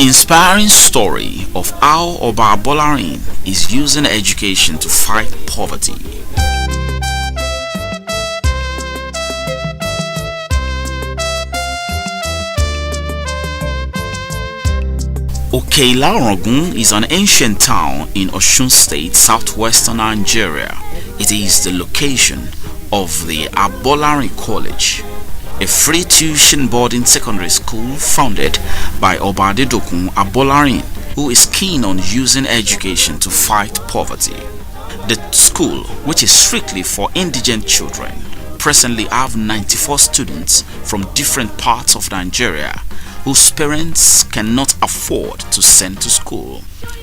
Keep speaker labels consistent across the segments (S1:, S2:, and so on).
S1: inspiring story of how Oba Bolarin is using education to fight poverty. Okeila-Orangun is an ancient town in Osun State, southwestern Nigeria. It is the location of the Abolarin College, a free tuition boarding secondary school founded by Oba Adedokun Abolarin, who is keen on using education to fight poverty. The school, which is strictly for indigent children, presently have 94 students from different parts of Nigeria whose parents cannot afford to send to school.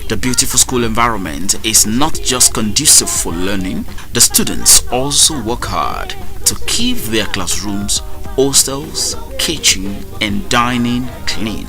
S1: The beautiful school environment is not just conducive for learning, the students also work hard to keep their classrooms, hostels, kitchen and dining clean.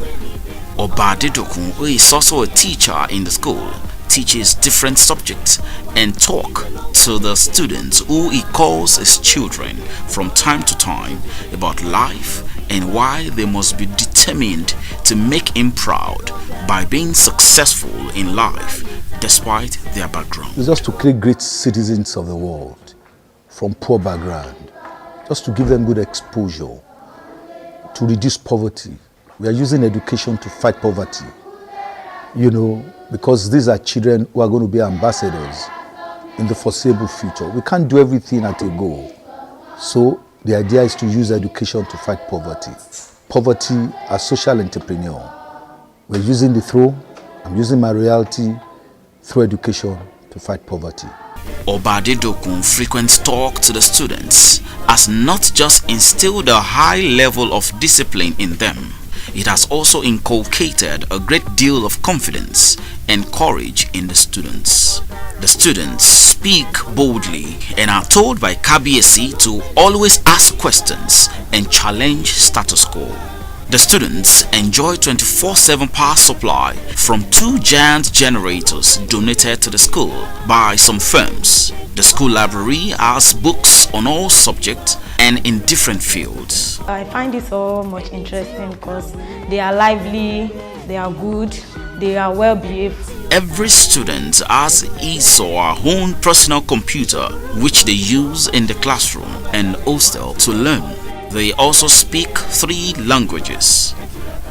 S1: Oba Adedokun, who is also a teacher in the school, teaches different subjects and talk to the students who he calls his children from time to time about life and why they must be determined to make him proud by being successful in life despite their background.
S2: It's just to create great citizens of the world from poor background, just to give them good exposure, to reduce poverty. We are using education to fight poverty, because these are children who are going to be ambassadors in the foreseeable future. We can't do everything at a go. So the idea is to use education to fight poverty. Poverty as social entrepreneur. We're using the throw, I'm using my reality through education to fight poverty.
S1: Oba Adedokun frequent talk to the students has not just instilled a high level of discipline in them, it has also inculcated a great deal of confidence and courage in the students. The students speak boldly and are told by Kabiyesi to always ask questions and challenge status quo. The students enjoy 24/7 power supply from 2 giant generators donated to the school by some firms. The school library has books on all subjects and in different fields.
S3: I find it so much interesting because they are lively, they are good, they are well behaved.
S1: Every student has his or her own personal computer which they use in the classroom and hostel to learn. They also speak 3 languages: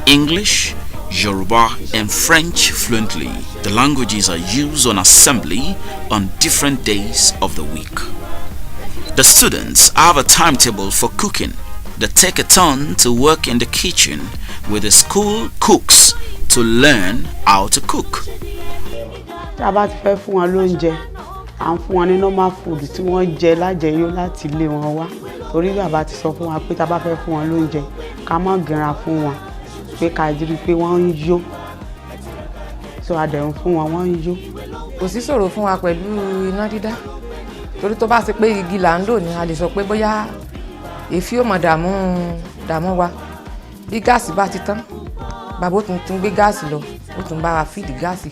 S1: English, Yoruba and French fluently. The languages are used on assembly on different days of the week. The students have a timetable for cooking. They take a turn to work in the kitchen with the school cooks to learn how to cook.
S4: Tá bá ti fẹ́ fún wọn lóúnjẹ, à ń fún wọn ní normal food tí wọ́n jẹ lájẹyó láti ilé wọn wá. Torí bàbá ti sọ fún wa pé tá bá fẹ́ fún wọn lóúnjẹ, ká má gẹra fún wọn, pé ká rí pé wọ́n ń yó. So a dẹ̀ ń fún wọn, wọ́n ń yó.
S5: Kò sí ṣòro fún wa pẹ̀lú iná dídá. Torí tó bá ṣe pé igi là ń lò ní a lè sọ pé bóyá èéfín ò mọ̀ dààmú wa. Bí gáàsì bá ti tán, bàbá ó tún gbé gáàsì lọ, ó tún bá wa fíìdì gáàsì.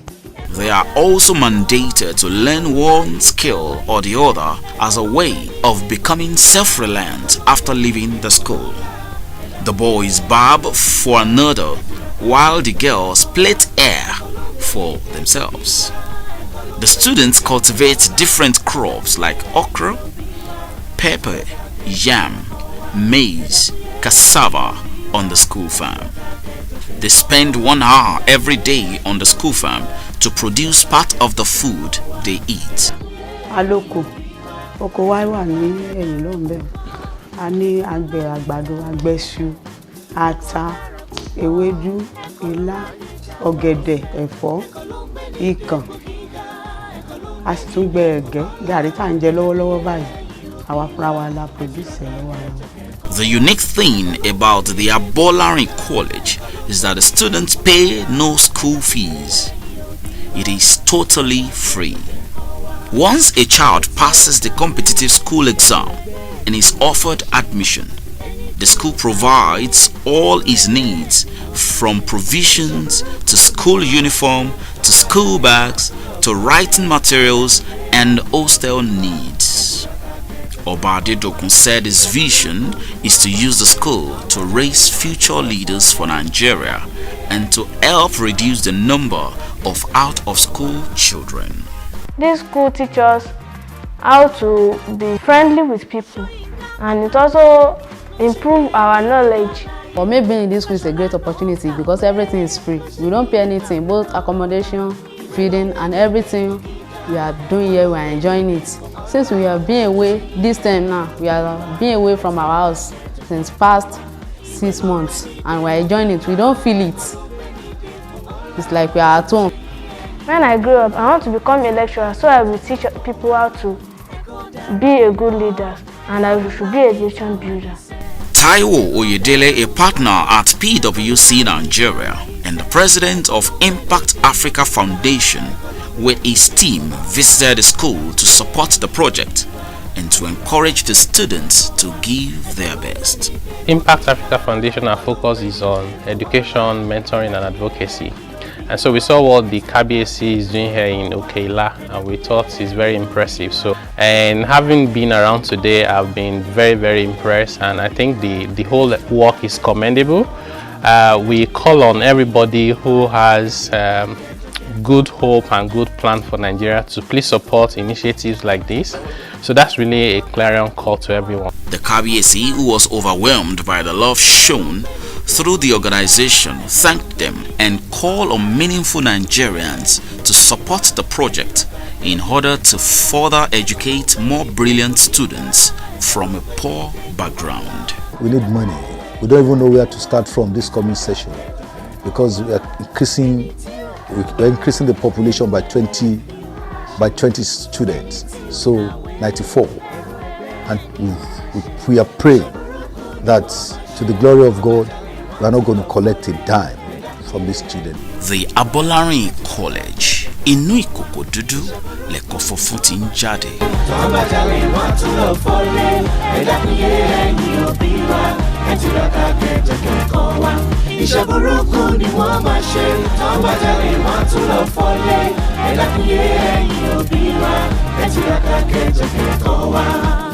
S1: They are also mandated to learn one skill or the other as a way of becoming self-reliant after leaving the school. The boys barb for another, while the girls plait hair for themselves. The students cultivate different crops like okra, pepper, yam, maize, cassava on the school farm. They spend 1 hour every day on the school farm to produce part of the food they eat.
S4: Aloko, oko wa wà ní ẹ̀yìn lọ́nbẹ̀. A ní àgbẹ̀ àgbàdo, àgbẹ̀ iṣu, ata, ewédú, ilá, ọ̀gẹ̀dẹ̀, ẹ̀fọ́, ikàn. A sì tún gbẹ ẹ̀gẹ́, gàrí tá ń jẹ lọ́wọ́lọ́wọ́ báyìí. Àwa fúnra wa la produce lọ́wọ́ wa.
S1: The unique thing about the Abolarin College is that the students pay no school fees. It is totally free. Once a child passes the competitive school exam and is offered admission, the school provides all his needs from provisions to school uniform to school bags to writing materials and hostel needs. Oba Adedokun said his vision is to use the school to raise future leaders for Nigeria and to help reduce the number of out-of-school children.
S6: This school teaches us how to be friendly with people, and it also improves our knowledge.
S7: For me, being in this school is a great opportunity because everything is free. We don't pay anything, both accommodation, feeding, and everything we are doing here, we are enjoying it. Since we have been away this time now, we are being away from our house since past 6 months, and we are enjoying it. We don't feel it. It's like we are at home.
S6: When I grow up, I want to become a lecturer so I will teach people how to be a good leader, and I should be a nation builder.
S1: Taiwo Oyedele, a partner at PwC Nigeria and the president of Impact Africa Foundation, with his team visited the school to support the project and to encourage the students to give their best.
S8: Impact Africa Foundation, our focus is on education, mentoring and advocacy. And so we saw what the KBSC is doing here in Okeila, and we thought it's very impressive. And having been around today, I've been very, very impressed, and I think the whole work is commendable. We call on everybody who has good hope and good plan for Nigeria to please support initiatives like this. So that's really a clarion call to everyone.
S1: The KBSC, who was overwhelmed by the love shown through the organization, thanked them and called on meaningful Nigerians to support the project in order to further educate more brilliant students from a poor background.
S2: We need money. We don't even know where to start from this coming session because we are increasing the population by 20 students, so 94, and we are praying that to the glory of God we are not going to collect a dime from these students.
S1: The Abolarin College, inú ìkòkò dúdú lẹ̀kọ́ funfun tí ń jáde.
S9: Iṣẹ́ burúkú ni wọ́n máa ṣe, tán bá jáde wọ́n tún lọ fọ́lé. Ẹ dákun yé ẹ̀yin òbí wa, ẹ tiraka kẹ́jọ kẹ́kọ̀ọ́ wa.